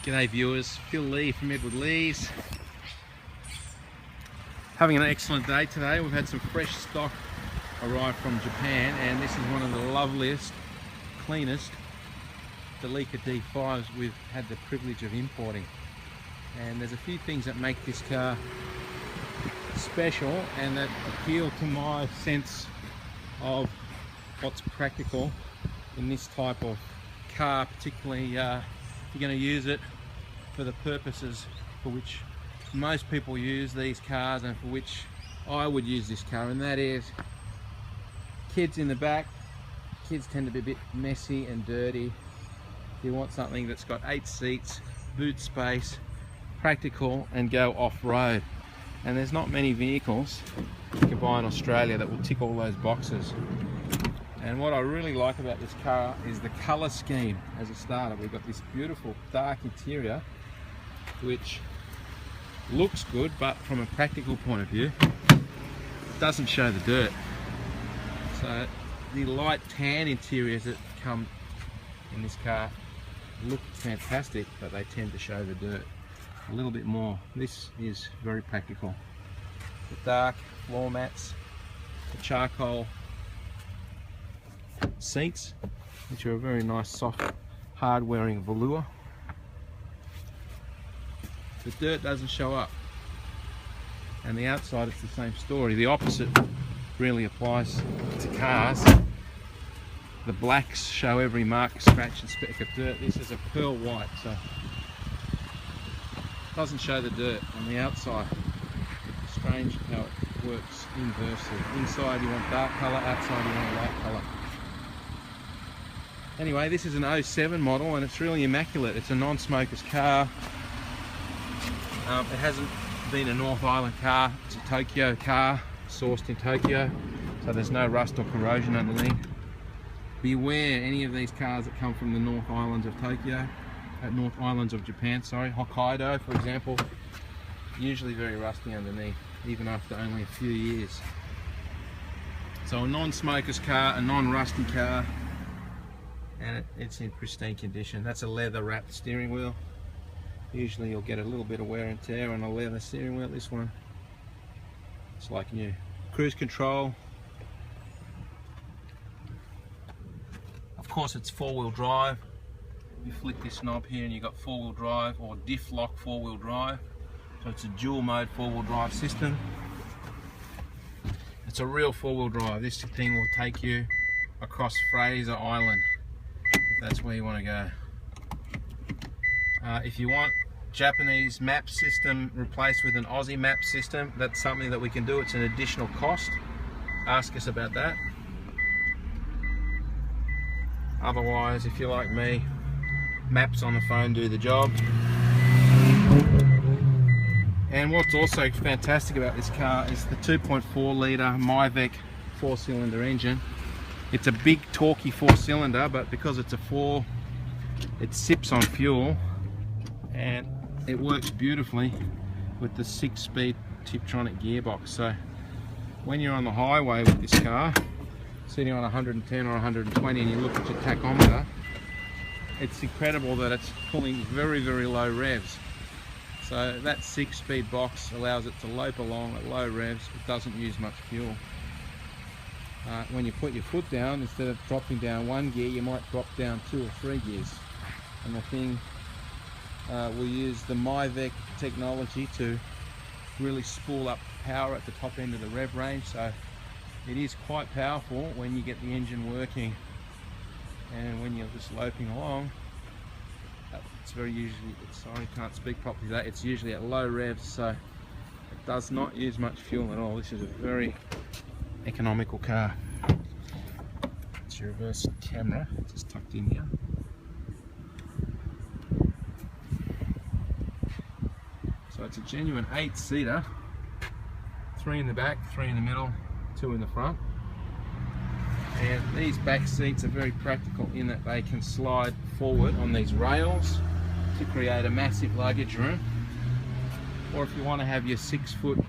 G'day viewers, Phil Lee from Edward Lee's. Having an excellent day today. We've had some fresh stock arrive from Japan, and this is one of the loveliest, cleanest Delica D5s we've had the privilege of importing. And there's a few things that make this car special and that appeal to my sense of what's practical in this type of car, particularly if you're going to use it for the purposes for which most people use these cars and for which I would use this car, and that is kids in the back. Kids tend to be a bit messy and dirty. You want something that's got 8 seats, boot space, practical, and go off-road. And there's not many vehicles you can buy in Australia that will tick all those boxes. And what I really like about this car is the colour scheme. As a starter, we've got this beautiful dark interior which looks good, but from a practical point of view it doesn't show the dirt. So the light tan interiors that come in this car look fantastic, but they tend to show the dirt a little bit more. This is very practical. The dark floor mats, the charcoal seats, which are a very nice soft hard wearing velour. The dirt doesn't show up, and the outside it's the same story. The opposite really applies to cars. The blacks show every mark, scratch and speck of dirt. This is a pearl white, so it doesn't show the dirt on the outside. Strange how it works inversely. Inside you want dark colour, outside you want light colour. Anyway, this is an 07 model and it's really immaculate. It's a non-smoker's car. It hasn't been a North Island car. It's a Tokyo car, sourced in Tokyo, so there's no rust or corrosion underneath. Beware any of these cars that come from the North Islands of Tokyo, North Islands of Japan, sorry, Hokkaido for example, usually very rusty underneath, even after only a few years. So a non-smoker's car, a non-rusty car, and it's in pristine condition. That's a leather wrapped steering wheel. Usually you'll get a little bit of wear and tear on a leather steering wheel. This one, it's like new. Cruise control. Of course it's 4-wheel drive. You flick this knob here and you've got 4-wheel drive or diff lock 4-wheel drive. So it's a dual mode 4-wheel drive system. It's a real 4-wheel drive. This thing will take you across Fraser Island if that's where you want to go. If you want Japanese map system replaced with an Aussie map system, that's something that we can do. It's an additional cost. Ask us about that. Otherwise, if you're like me, maps on the phone do the job. And what's also fantastic about this car is the 2.4 litre Myvec 4-cylinder engine. It's a big torquey 4-cylinder, but because it's a 4, it sips on fuel, and it works beautifully with the 6-speed Tiptronic gearbox. So when you're on the highway with this car, sitting on 110 or 120, and you look at your tachometer, it's incredible that it's pulling very, very low revs. So that 6-speed box allows it to lope along at low revs. It doesn't use much fuel. When you put your foot down, instead of dropping down 1 gear, you might drop down 2 or 3 gears. And the thing will use the Myvec technology to really spool up power at the top end of the rev range. So it is quite powerful when you get the engine working, and when you're just loping along, it's very usually, sorry, can't speak properly today, it's usually at low revs, so it does not use much fuel at all. This is a very economical car. It's your reverse camera, just tucked in here. So it's a genuine 8-seater, 3 in the back, 3 in the middle, 2 in the front. And these back seats are very practical in that they can slide forward on these rails to create a massive luggage room. Or if you want to have your 6-foot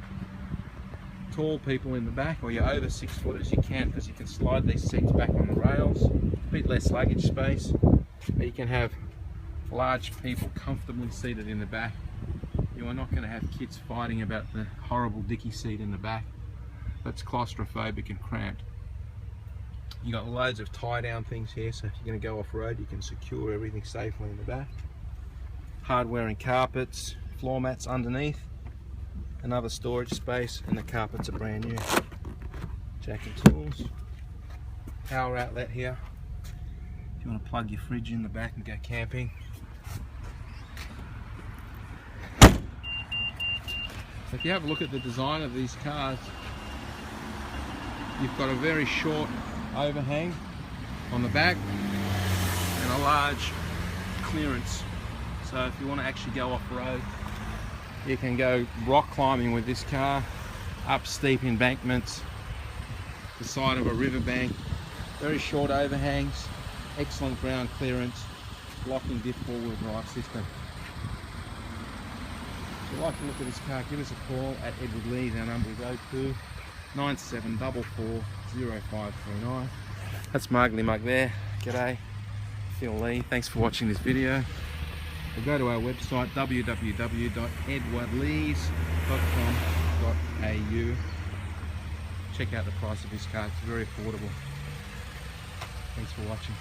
tall people in the back, or your over 6 footers, you can, because you can slide these seats back on the rails, a bit less luggage space. But you can have large people comfortably seated in the back. You are not going to have kids fighting about the horrible dicky seat in the back. That's claustrophobic and cramped. You got loads of tie down things here, so if you're going to go off road you can secure everything safely in the back. Hardware and carpets, floor mats underneath, another storage space, and the carpets are brand new. Jack and tools, power outlet here if you want to plug your fridge in the back and go camping. So if you have a look at the design of these cars, you've got a very short overhang on the back and a large clearance. So if you want to actually go off-road, you can go rock climbing with this car, up steep embankments, the side of a riverbank. Very short overhangs, excellent ground clearance, locking diff four-wheel drive system. If you'd like to look at this car, give us a call at Edward Lee's. Our number is 02 9744 0539. That's Margley Mug there. G'day, Phil Lee. Thanks for watching this video. We'll go to our website www.edwardlees.com.au. Check out the price of this car, it's very affordable. Thanks for watching.